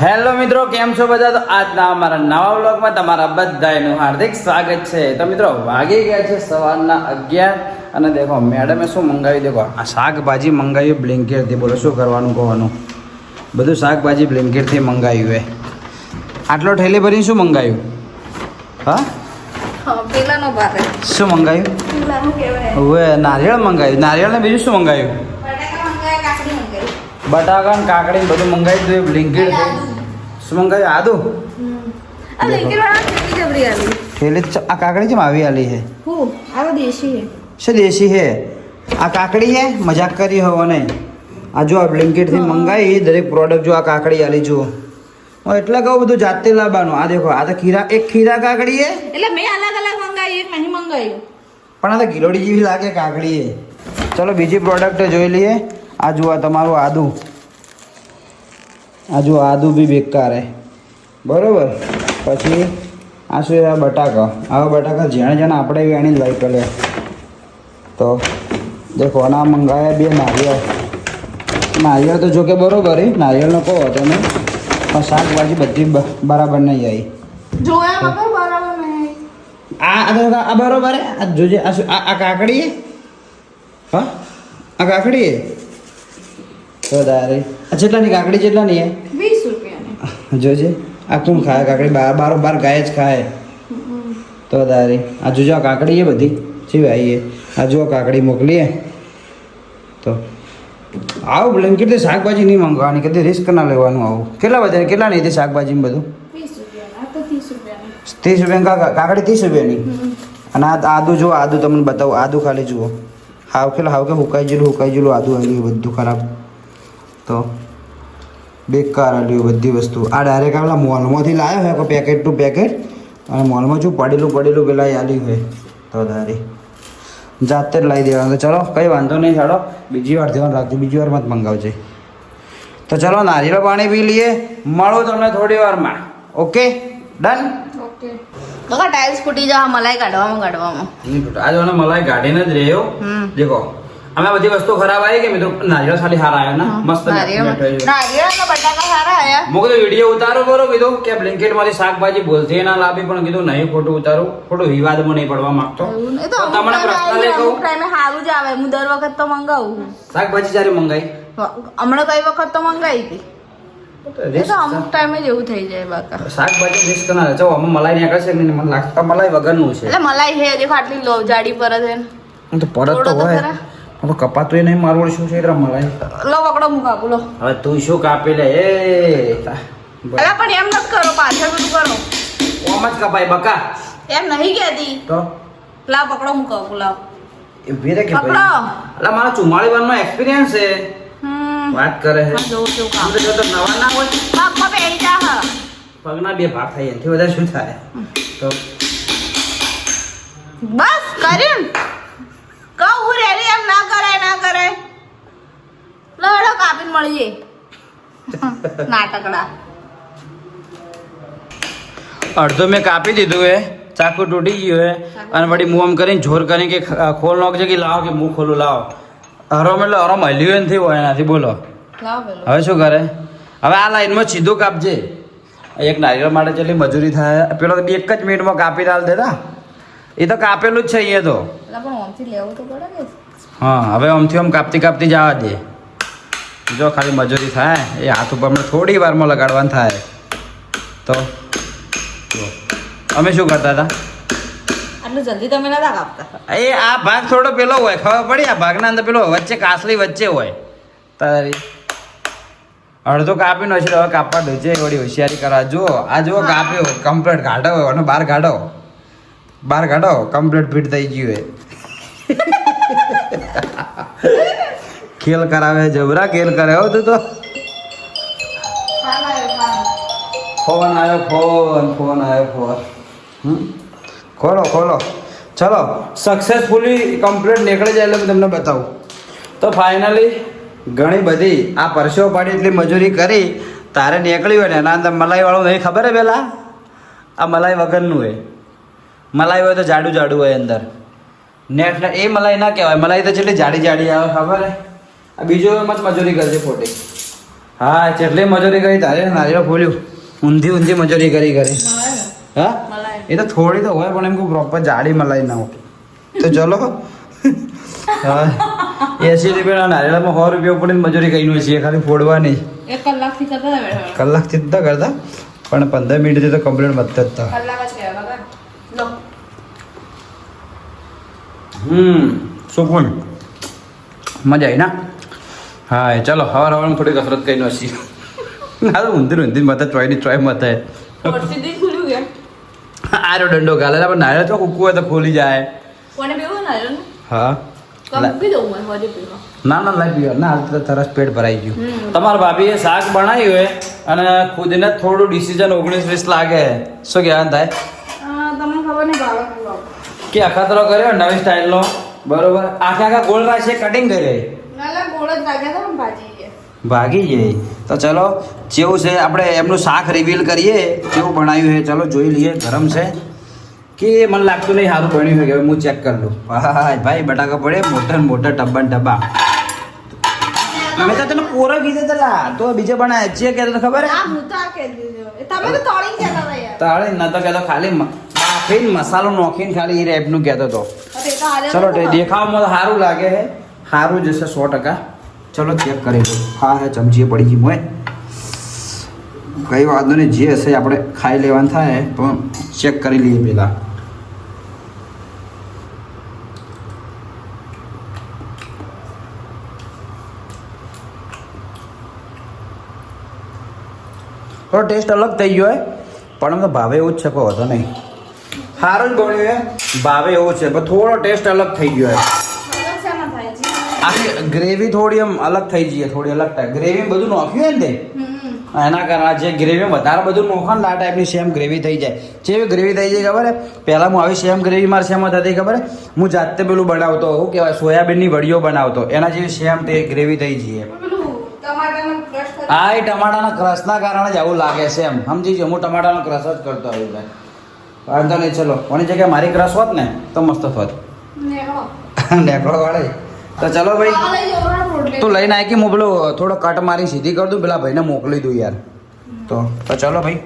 Hello મિત્રો, કેમ છો બધા? તો આજના અમારા નવા વ્લોગમાં તમારા બધાનું હાર્દિક સ્વાગત છે. તો મિત્રો વાગી ગયા છે સવારના 11 અને દેખો મેડમે શું મંગાવ્યું. દેખો આ શાકભાજી મંગાવ્યું બ્લિંકિટથી. બોલો શું કરવાનું કહેવાનું. બધું શાકભાજી બ્લિંકિટથી મંગાવ્યું હે. આટલો ઠેલી ભરીને શું મંગાવ્યું? હા પેલાનો ભારે શું મંગાવ્યું? પેલાનું કહેવાય. હવે નારિયેળ મંગાવ્યું. નારિયેળ ને બીજું શું મંગાવ્યું? બટાકા ને કાકડી બધું મંગાવી દીધું બ્લિંકિટથી. શું મંગાવ્યું? આદુ. થેલી આ કાકડી કેમ આવી આલી છે? શું દેશી હે? આ કાકડી હે? મજાક કરી હવો નહીં. આ જો આ બ્લિંકિટથી મંગાવી દરેક પ્રોડક્ટ. જો આ કાકડી આલી જુઓ. હું એટલે કહું બધું જાતે લાવવાનું. આ દેખો આ તો ખીરા કાકડી હે. એટલે મેં અલગ અલગ મંગાવી, એક નહીં મંગાવ્યું. પણ આ તો ગિલોડી જેવી લાગે કાકડી હે. ચલો બીજી પ્રોડક્ટ જોઈ લઈએ. આ જુઓ તમારું આદુ. આ જુઓ આદુ બી બેકાર હે. બરોબર. પછી આ શું આ બટાકા. આવા બટાકા જેણે જેણે આપણે એની લઈ પડે. તો દેખો આના મંગાવ્યા 2 નારિયેળ. નારિયેળ તો જો કે બરોબર હે, નારિયેળનો કહો હતો ને, પણ શાકભાજી બધી બરાબર નહીં આવી. જોયા વગર બરાબર નહીં. આ બરોબર હે. આ જોજે આ કાકડી હે. હા આ કાકડી હે. તો દારે આ જેટલાની કાકડી જેટલાની હે? 20 રૂપિયાની. જોજે આ કોણ ખાય કાકડી? બારોબાર ગાય જ ખાય. તો દારે આ જોજો આ કાકડી હે બધી જેવી આવી હે. આ જો કાકડી મોકલીએ તો આવું બ્લેન્કેટથી શાકભાજી નહીં મંગાવવાની, કદી રિસ્ક ના લેવાનું. આવું કેટલા બધા કેટલા નહીં તે શાકભાજી બધું? 20 રૂપિયાના. આ તો 30 રૂપિયાની. 30 રૂપિયા કાકડી 30 રૂપિયાની. અને આ આદુ જો આદુ તમને બતાવું. આદુ ખાલી જુઓ. હાવ કે હુકાઈ ગયેલું આદુ આવ્યું બધું ખરાબ. તો બેકાર આવ્યું બધી વસ્તુ. આ ડાયરેક્ટ આપણા મોલમાંથી લાવ્યો હોય કોઈ પેકેટ ટુ પેકેટ. અને મોલમાં શું પડેલું પેલા આલ્યું હોય. તો દારી જાતે જ લાવી દેવાનું. તો ચલો કંઈ વાંધો નહીં. ચાલો બીજી વાર ધ્યાન રાખજો, બીજી વાર મત મંગાવજે. તો ચલો નારિયેળ પાણી પી લઈએ. મળો તમને થોડી વારમાં. Okay done. ઓકે બકા ટાઇલ્સ ફૂટી જા મલાઈ કાઢવામાં. આજે મને મલાઈ કાઢીને જ રહ્યો. દેખો અમે બધી વસ્તુ ખરાબ આવી કે મિત્રો નારિયેળ ખાલી સારા આવ્યા ને મસ્ત નારિયેળ બટાકા સારા આયા. મું કીધું વિડીયો ઉતારો કરો કીધું કે બ્લિંકિટ માંથી શાકભાજી બોલતી ના લાવી, પણ કીધું નહીં ખોટું ઉતારું, ખોટું વિવાદમાં નહીં પડવા માંગતો. તમને પર્સનલી કહું ટાઈમે સારું જ આવે. હું દર વખત તો મંગાવું. શાકભાજી જ્યારે મંગાઈ હમણાં કઈ વખત તો મંગાવી હતી. એ તો અમુક ટાઈમે જ એવું થઈ જાય બાકા. શાકભાજી રિસ્ક ના લે. ચાલો અમે મલાઈ નીકળશે ને મને લાગતા મલાઈ વગરનું છે. એટલે મલાઈ હે દેખો આટલી લો જાડી પરત હે. તો પરત તો હોય. હવે કપાતું એ નહીં મારવડ શું છે એટલે મલાઈ. લો પકડો હું કાપું લો. હવે તું શું કાપી લે? અલા પણ એમ નથી કરો, પાછળ બધું કરો. ઓમ જ કપાય બકા. એમ નહીં કહેતી. તો લાવ પકડો હું કાપું લાવ. એ ભીરે કે પકડો. ભાઈ અલા મારા 44 વર્ષનો એક્સપિરિયન્સ છે. વાત કરે છે. જોઉં છું કામ. આપણે જો તો નવા ના હોય પગમાં બેહી જા હ. પગના 2 ભાગ થાય એનાથી વધારે શું થાય? તો બસ કર્યું. કહું રેડી એમ ના કરાય. લડો કાપીને મળીએ. નાટકડા. અડધો મેં કાપી દીધું હે. ચાકુ તૂટી ગયું હે. અને વળી મું આમ કરીને જોર કરીને કે ખોલ નાખજે કે લાવો કે મું ખોલું લાવો. હરોમ એટલે હરોમ હલ્યું નથી હોય એનાથી. બોલો લાવ પેલો. હવે શું કરે? હવે આ લાઈનમાં સીધું કાપજે. એક નારિયેળ માટે જેટલી મજૂરી થાય પેલો તો 1 જ મિનિટમાં કાપી ડાલ દેતા. એ તો કાપેલું જ છે અહીંયા તો. પણ ઓમથી લેવું તો પડે ને. હા હવે આમથી આમ કાપતી જવા દે. જો ખાલી મજૂરી થાય એ હાથ ઉપર અમને થોડી વારમાં લગાડવાનું થાય. તો અમે શું કરતા હતા? આટલું જલ્દી તમે નતા કાપતા. એ આ ભાગ થોડો પેલો હોય ખબર પડી. આ ભાગના અંદર પેલો વચ્ચે કાસલી વચ્ચે હોય. તારી અડધો કાપીને હશે. હવે કાપવા દો છે વળી હોશિયારી કરવા. જુઓ આ જુઓ કાપ્યો કમ્પ્લીટ કાઢો અને બહાર કાઢો કમ્પ્લીટ ફિટ થઈ ગયું હોય. ખેલ કરાવે જબરા ખેલ કરે હો તું તો. ફોન આવ્યો. ખોલો ચલો સક્સેસફુલી કમ્પ્લીટ નીકળી જાય એટલે તમને બતાવું. તો ફાઇનલી ઘણી બધી આ પરસેવો પાડી એટલી મજૂરી કરી તારે નીકળી હોય ને એના અંદર મલાઈવાળું નહીં ખબર હે? પેલા આ મલાઈ વગરનું હોય. મલાઈ હોય તો જાડું હોય અંદર ને. એટલે એ મલાઈ ના કહેવાય. મલાઈ તો જેટલી જાડી આવે ખબર હે? આ બીજો મત મજૂરી કરજે ખોટી. હા જેટલી મજૂરી કરી તારે નારિયેળ ફોલ્યું ઊંધી ઊંધી મજૂરી કરી કરી હા એ તો થોડી તો હોય પણ એમ કોઈ પ્રોપર જાડી મલાઈ ના હોય તો ચલો હા 80 રૂપિયા નારિયેળમાં 100 રૂપિયા ઉપર મજૂરી કરી છે ખાલી ફોડવા નહીં 1 કલાકથી કરતા હતા કલાકથી જ તો કરતા પણ 15 મિનિટથી તો કમ્પ્લીટ વધતા જ હતા કલાક જ કહેવા લો સુકૂન મજા આવી ના હા ચલો હવાર હવારમાં થોડી કસરત કરી નાખી ના ઊંધી ઊંધી મત ચોયની ચોય મત વર્ષથી ખુલ્યું ગયા આરો દંડો ગાલે પણ નારિયેળ તો કૂકું હોય તો ફૂલી જાય કોને પીવું નારિયેળ હા કંપી દઉં મેં હોજે પીવા ના ના લઈ પીવા ના હાલ તો તરસ પેટ ભરાઈ ગયું તમારા ભાભીએ શાક બનાવ્યું હોય અને ખુદને થોડું ડિસિઝન 19-20 લાગે શું કહેવાનું થાય તમને ખબર નહીં ભાવે કે અખાતરો કર્યો નવી સ્ટાઇલનો બરોબર આખા ગોળ રાશે કટિંગ કરે ના ગોળ જ લાગ્યા હતા પણ ભાજી ગયા ભાગી જાય તો ચલો જેવું છે આપણે એમનું શાક રિવીલ કરીએ કેવું બનાવ્યું છે ચલો જોઈ લઈએ ગરમ છે કે મને લાગતું નહીં સારું બન્યું છે કે હવે હું ચેક કરી લઉં ભાઈ બટાકા પડે મોટા ને મોટા ડબ્બા મેં તો તને કોરો કીધો તલા તો બીજે બનાવે છે કે ખબર હે હું તો આ કહી દીધો તમે તો તળી કહેતા હતા યાર તાળે ન તો કહેતો ખાલી બાફીને મસાલો નોખીને ખાલી એ રેપનું કહેતો હતો અરે તો આજે ચલો દેખાવમાં તો સારું લાગે છે સારું જશે 100%. ચલો ચેક કરી દો હા ચમચી પડી ગઈ મોય કઈ વાંધો નહીં જે હશે આપણે ખાઈ લેવાનું થાય પણ ચેક કરી લઈએ પહેલાં થોડો ટેસ્ટ અલગ થઈ ગયો હોય પણ આમ તો ભાવે એવું જ છે કોઈ વધો નહીં સારું જ બન્યું છે ભાવે એવું છે પણ થોડો ટેસ્ટ અલગ થઈ ગયો હોય આખી ગ્રેવી થોડી આમ અલગ થઈ જઈએ થોડી અલગ થાય ગ્રેવી બધું નાખ્યું હોય ને તે એના કારણે જે ગ્રેવી વધારે બધું નોખો ને આ ટાઈપની સેમ ગ્રેવી થઈ જાય જેવી ગ્રેવી થઈ જાય ખબર હે પહેલાં હું આવી સેમ ગ્રેવી મારી સેમ થતી ખબર હે હું જાતે પેલું બનાવતો શું કહેવાય સોયાબીનની વડીઓ બનાવતો એના જેવી સેમ તે ગ્રેવી થઈ જઈએ હા એ ટમાટાના ક્રશના કારણે જ આવું લાગે છે એમ સમજી જો હું ટમાટાનો ક્રશ જ કરતો આવું ભાઈ વાંધો નહીં ચલો કોની જગ્યાએ મારી ક્રશ હોત ને તો મસ્ત થોત નેકળો વાળે તો ચલો ભાઈ તું લઈને આવી કે હું પેલો થોડો કટ મારી સીધી કરી દઉં પેલા ભાઈને મોકલી દઉં યાર તો ચલો ભાઈ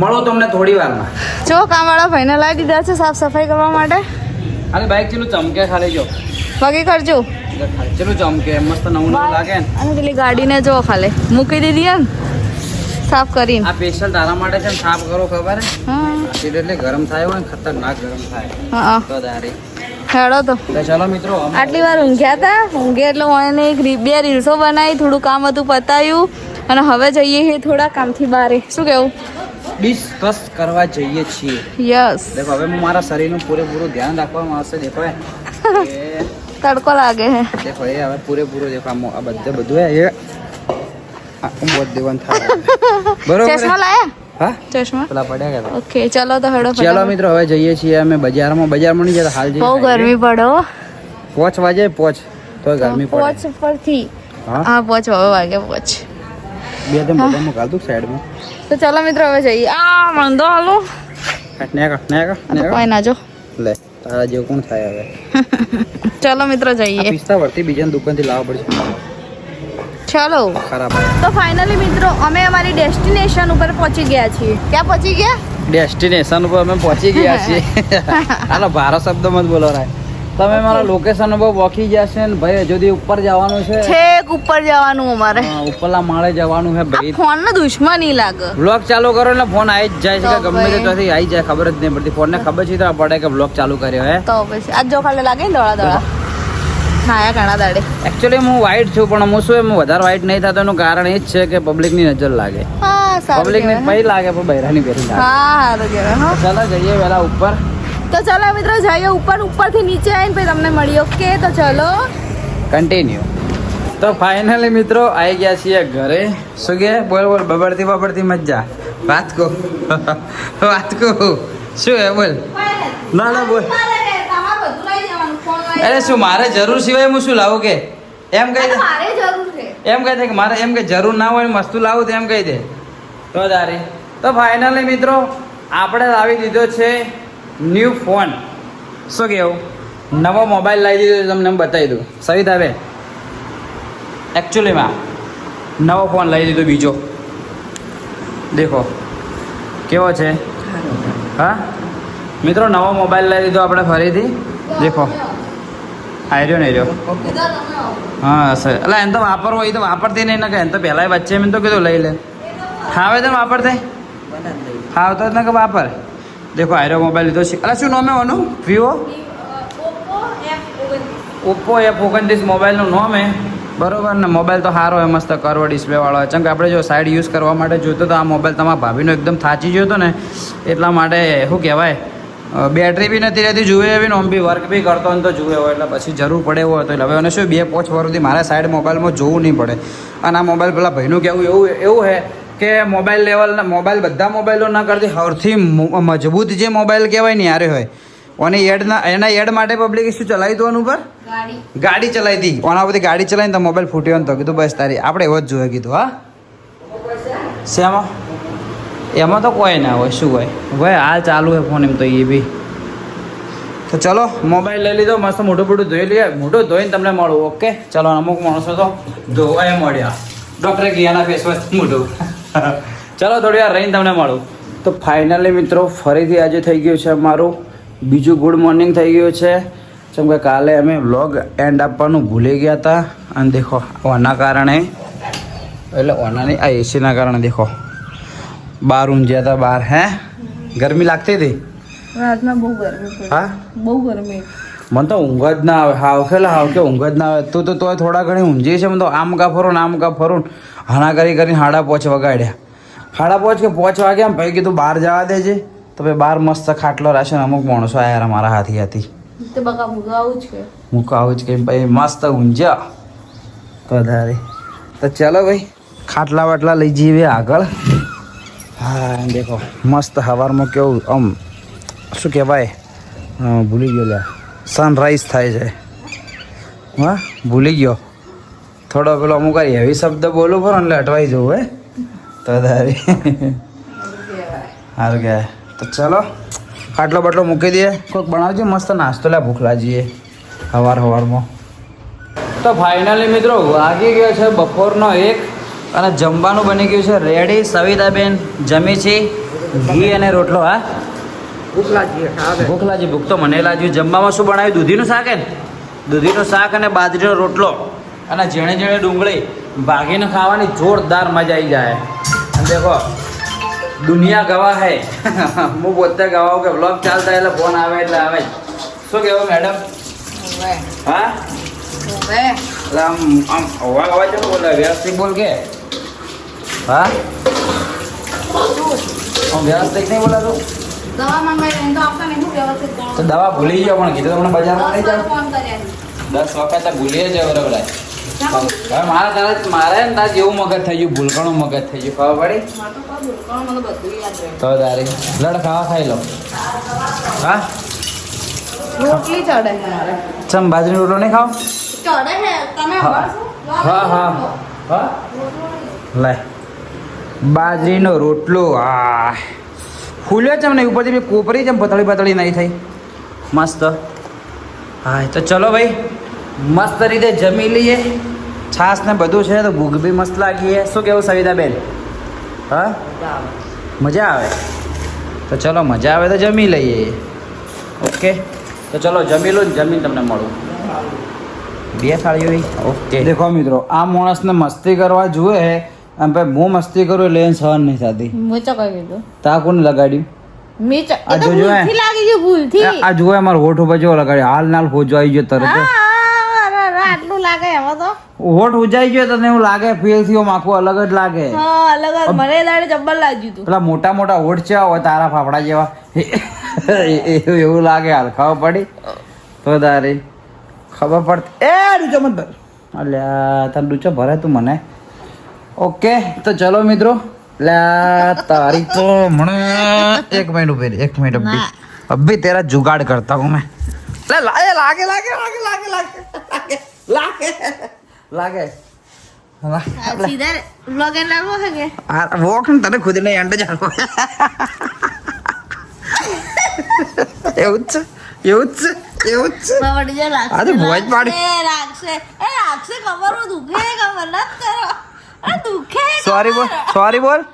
મળો તમને થોડી વારમાં જો કામવાળા ભાઈને લાવી દીધા છે સાફ સફાઈ કરવા માટે અરે બાઈક ચેલું ચમકે ખાલી જો બાકી કરજો ચેલું ચમકે મસ્ત નવું લાગે ને અને પેલી ગાડીને જો ખાલી મૂકી દીધી એમ સાફ કરીને આ સ્પેશિયલ તારા માટે છે ને સાફ કરો ખબર હે હા એટલે ગરમ થાય હોય ને ખતરનાક ગરમ થાય હા તો દારી હેડો તો ચલો મિત્રો આટલી વાર ઊંઘ્યા હતા ઊંઘે એટલે મને એક બે રીલ્સો બનાવી થોડું કામ હતું પતાવ્યું અને હવે જઈએ છીએ થોડા કામથી બહાર શું કેવું ડિસ્કસ કરવા જઈએ છીએ યસ દેખો હવે હું મારા શરીરનું પૂરેપૂરું ધ્યાન રાખવામાં આવશે દેખો તડકો લાગે છે દેખો એ હવે પૂરેપૂરું દેખો આ બધું એ બહુ દેવાન થાય બરોબર ચશ્મા લાયા હા ચશ્મા પેલા પડ્યા ગયા ઓકે ચલો તો હેડો ચલો મિત્રો હવે જઈએ છીએ અમે બજારમાં નહીં જતા હાલ જઈએ બહુ ગરમી પડે હો 5 વાગે તો ગરમી પડે પોચ પરથી હા હા પોચ હવે વાગે પોચ બે તેમ બધામાં ગાલ દઉં સાઈડમાં તો ચલો મિત્રો હવે જઈએ આ મંદો હાલો કોઈ ના જો લે તારા જેવું કોણ થાય હવે ચલો મિત્રો જઈએ પિસ્તા વર્તી બીજાની દુકાનથી લાવવા પડશે ચલો ખરાબ તો ફાઇનલી મિત્રો અમે અમારી ડેસ્ટિનેશન ઉપર પહોંચી ગયા છીએ ક્યાં પહોંચી ગયા ડેસ્ટિનેશન ઉપર અમે પહોંચી ગયા છીએ હાલો ભારો શબ્દમાં જ બોલો રાય તમે મારા લોકેશન ઉપર પહોંચી ગયા છે ને ભાઈ હજુ ઉપર જવાનું છે છેક ઉપર જવાનું અમારે ઉપરલા માળે જવાનું છે ભાઈ ફોન નો દુશ્મની લાગે બ્લોગ ચાલુ કરો એટલે ફોન આવી જ જાય છે કે ગમે તે ત્યાંથી આવી જાય ખબર જ નહીં પડતી ફોનને ખબર છે તો પડે કે બ્લોગ ચાલુ કર્યો હે તો પછી આજ જો ખાલી લાગે ને દોડા નાયા ઘણા દાડે એકચ્યુઅલી હું વાઇટ છું પણ હું શું એમ વધારે વાઇટ નહીં થતો એનું કારણ એ જ છે કે પબ્લિકની નજર લાગે હા સારું પબ્લિકની પૈ લાગે પણ બૈરાની બેરી લાગે હા સારું કહેવાય હા ચાલો જઈએ વહેલા ઉપર તો ચલો મિત્રો જઈએ ઉપરથી નીચે આવીને પછી તમને મળી ઓકે તો ચલો કન્ટિન્યુ તો ફાઇનલી મિત્રો આવી ગયા છીએ ઘરે શું કે બોલ બબડતી મજા વાત કહો શું હે બોલ ના બોલ અરે શું મારે જરૂર સિવાય હું શું લાવું કે એમ કહી દે એમ કહી દે કે મારે એમ કે જરૂર ના હોય વસ્તુ લાવું તો એમ કહી દે તો તારી તો ફાઇનલી મિત્રો આપણે લાવી દીધો છે ન્યૂ ફોન શું કેવું નવો મોબાઈલ લાવી દીધો તમને બતાવી દઉં સવિતાબેન એકચ્યુઅલીમાં નવો ફોન લઈ લીધો બીજો. દેખો કેવો છે. હા મિત્રો, નવો મોબાઈલ લઈ લીધો આપણે ફરીથી. દેખો આર્યો ને રહ્યો. હા સર, એટલે એમ તો વાપરવો એ તો વાપરતી નહીં ને કે એમ તો પહેલાં વચ્ચે મેં તો કીધું લઈ લે. ખાવે તો વાપરતે ખાવતો જ ને કે વાપર. દેખો આર્યો મોબાઈલ લીધો છે. એટલે શું નામ એનું? વિવો ઓપ્પો F29 મોબાઈલનું નામ હે. બરોબર ને. મોબાઈલ તો સારો હોય, મસ્ત કર્વ ડિસ્પ્લેવાળો હોય. ચમ કે આપણે જો સાઈડ યુઝ કરવા માટે જોઈતો તો આ મોબાઈલ તમારા ભાભીનો એકદમ થાચી ગયો હતો ને, એટલા માટે શું કહેવાય, બેટરી બી નથી રહેતી જુએ એવી ને, આમ બી વર્ક બી કરતો ને તો જુએ હોય, એટલે પછી જરૂર પડે એવો હતો. એટલે હવે એને શું 2-5 વર્ષ સુધી મારે સાઈડ મોબાઈલમાં જોવું નહીં પડે. અને આ મોબાઈલ પેલા ભાઈનું કહેવું એવું છે કે મોબાઈલ લેવલના મોબાઈલ બધા મોબાઈલો ના કરતી સૌથી મજબૂત જે મોબાઈલ કહેવાય ને યારે હોય. અને એના એડ માટે પબ્લિક શું ચલાવી હતું ઉપર ગાડી ચલાવી હતી. ઓના બધી ગાડી ચલાવીને તો મોબાઈલ ફૂટ્યો ને તો કીધું બસ તારી આપણે એવો જ જોઈએ કીધું. હા શેમાં એમાં તો કોઈ ના હોય, શું હોય ભાઈ, હાલ ચાલુ છે ફોન એમ તો એ બી. તો ચલો મોબાઈલ લઈ લીધો, મસ્ત મોટું ધોઈ લઈએ. મોટું ધોઈને તમને મળું. ઓકે ચલો. અમુક માણસો તો ધોવાય મળ્યા, ડૉક્ટરે કિયાના ફેસ વોશ મોટું. ચલો થોડી વાર રહીને તમને મળું. તો ફાઇનલી મિત્રો ફરીથી આજે થઈ ગયું છે અમારું બીજું ગુડ મોર્નિંગ થઈ ગયું છે. જેમ કે કાલે અમે વ્લોગ એન્ડ આપવાનું ભૂલી ગયા હતા. અને દેખો ઓના કારણે, એટલે ઓનાની આ એસીના કારણે દેખો બહાર ઊંઘ્યા હતા. બહાર હે ગરમી લાગતી હતી રાતના બહુ ગરમી પડી. હા બહુ ગરમી. મને તો ઊંઘ જ ના આવે. હાવ કે ઊંઘ જ ના આવે. તું તો તોય થોડા ઘણી ઊંઘી છે. મને તો આમ કા ફરું ને આમ કા ફરું. હાણા કરીને 5:30 વગાડ્યા. 5:30 કે 5 વાગ્યા એમ ભાઈ કીધું બહાર જવા દેજે. તો ભાઈ બહાર મસ્ત ખાટલો રાખશે ને અમુક માણસો આવ્યા મારા હાથી તે બકા મુકાવું જ કે મૂકાવું જ કે ભાઈ મસ્ત ઊંઝ્યા તો ધારે. તો ચાલો ભાઈ ખાટલા વાટલા લઈ જઈએ આગળ. હા દેખો મસ્ત સવારમાં કેવું આમ શું કહેવાય, ભૂલી ગયો લ્યા, સનરાઈઝ થાય છે. હા ભૂલી ગયો થોડો પેલો અમુક હેવી શબ્દ બોલું ખરો એટલે અટવાઈ જવું હે તો ધારે. સારું કહેવાય. તો ચલો ખાટલો બાટલો મૂકી દઈએ. કોઈક બનાવજો મસ્ત નાસ્તો લે, ભૂખ લાગીએ સવારમાં. તો ફાઇનલી મિત્રો વાગી ગયો છે બપોરનો 1 અને જમવાનું બની ગયું છે રેડી. સવિતાબેન જમી છે ઘી અને રોટલો. હા ભૂખ લાગી. ભૂખ તો મને લાગ્યું. જમવામાં શું બનાવ્યું? દૂધીનું શાક હે ને, દૂધીનું શાક અને બાજરીનો રોટલો અને ઝીણે ડુંગળી ભાગીને ખાવાની જોરદાર મજા આવી જાય. અને દેખો દુનિયા ગવા હે. હું પોતે ગવાઉં કે બ્લોગ ચાલતા એટલે ફોન આવે એટલે આવે જ. શું કહેવું મેડમ? હા એટલે આમ અવાજ છે બોલે વ્યવસ્થિત બોલ કે. હા વ્યવસ્થિત નહીં બોલાતું. તો દવા ભૂલી ગયો પણ કીધું તમને બજારમાં નહીં જાવ. 10 વખત ભૂલી જ બરાબર. હવે મારે ને તાર જેવું મગજ થઈ ગયું, ભૂલકણું મગજ થઈ ગયું. ખબર પડી તો તારી લડ ખાવા ખાઈ લો. હા રોટલી ચડે મારે. ચમ બાજરી રોટલો નહીં ખાવ? ચડે હે તમે હા લે બાજરીનો રોટલો. આ ફૂલ્યો છે ને ઉપરથી બી કોપરી છે પતળી નહીં થઈ મસ્ત. હા તો ચલો ભાઈ મસ્ત રીતે જમી લઈએ. છાસ ને બધું છે તો ભૂખ બી મસ્ત લાગી. શું કેવું સવિતાબેન? હા મજા આવે. તો ચલો મજા આવે તો જમી લઈએ. ઓકે તો ચલો જમી લો ને જમીને તમને મળું. 2 થાળીઓ. ઓકે દેખો મિત્રો આ માણસને મસ્તી કરવા જુએ હે અને ભાઈ હું મસ્તી કરું એટલે એને સહન નહીં થતી. મોચો કહી દીધું. તા કોને લગાડ્યું? આ ભૂલથી લાગી ગયું, ભૂલથી. આ જુએ મારો હોઠ ઉપર જો લગાડ્યો. હાલ હોજો આવી ગયો તરત. આટલું લાગે એમાં તો હોઠ ઉજાઈ ગયો તને એવું લાગે? ફીલ થયો આખું અલગ જ લાગે. હા અલગ જ. મને દાડે જબ્બર લાગ્યું તું. પેલા મોટા હોઠ છે હોય તારા ફાફડા જેવા એવું લાગે. હાલ ખબર પડી તો તારી ખબર પડતી. એ ડૂચો મત ભર. અલ્યા તાર ડૂચો ભરે તું મને. ઓકે તો ચલો મિત્રો. તારી તો મને 1 મિનિટ ઉભી. 1 મિનિટ અભી તેરા जुगाड़ करता हूँ मैं. લાગે સીધા વ્લોગ એન્ડ લાગવો છે કે વોક તને ખુદ ને એન્ડ જ આવો. એવું જ છે. બવડી જે આ તો ભોજ પાડી. રાખશે ખબર દુખે ખબર ન કરો. આ સોરી બોલ સોરી બોલ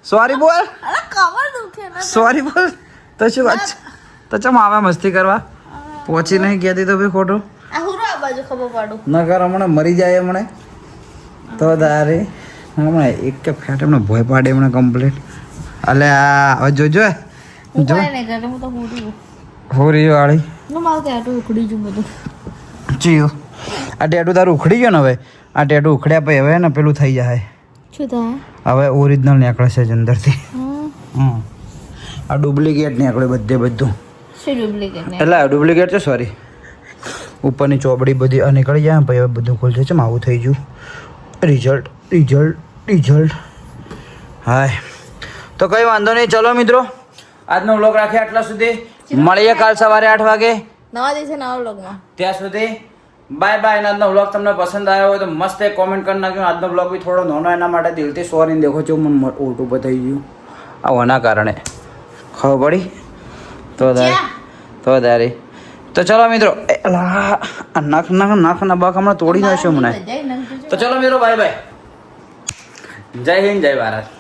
સોરી બોલ અરે કમર દુખે ને સોરી બોલ તો શું વાત છે? તો ચમ આવે મસ્તી કરવા પહોંચી નહીં કહેતી તો ભાઈ ખોટું આ હુરો આ બાજુ ખબર પાડું ન કર હમણાં મરી જાય હમણે તો તારે હમણાં એક કે ફેટ એમને ભોય પાડે હમણાં કમ્પ્લીટ અલે આ હવે જોજો હું જો કાંઈ નહીં કરે હું તો હુરું હોરી વાળી હું મારું ત્યાં ઉખડી જઉં બધું ચીયું આ ટેટુ તારું ઉખડી ગયો ને હવે આ ટેટુ ઉખડ્યા પછી હવે ને પેલું થઈ જાય શું થાય હવે ઓરિજિનલ નીકળે છે જ અંદરથી હમ આ ડુપ્લિકેટ નીકળે બધે બધું શું ડુપ્લિકેટ ને એટલે ડુપ્લિકેટ છે સોરી ઉપરની ચોપડી બધી આ નીકળી જાય ને પછી હવે બધું ખોલશે છે આવું થઈ ગયું રિઝલ્ટ હાય તો કંઈ વાંધો નહીં ચલો મિત્રો આજનો વ્લોગ રાખીએ આટલા સુધી મળીએ કાલ સવારે 8 વાગે નવા દિવસે નવા વ્લોગમાં ત્યાં સુધી બાય બાય આજનો વ્લોગ તમને પસંદ આવ્યો હોય તો મસ્ત એક કોમેન્ટ કરી નાખ્યો આજનો વ્લોગ બી થોડો નાનો એના માટે દિલથી સોરી દેખો છો મને ઓટું બતાવી ગયું આના કારણે ખબર પડી તો તારી તો ચલો મિત્રો નાખ બાક હમણાં તોડી નાખ્યો મને તો ચલો મિત્રો બાય બાય જય હિન્દ જય ભારત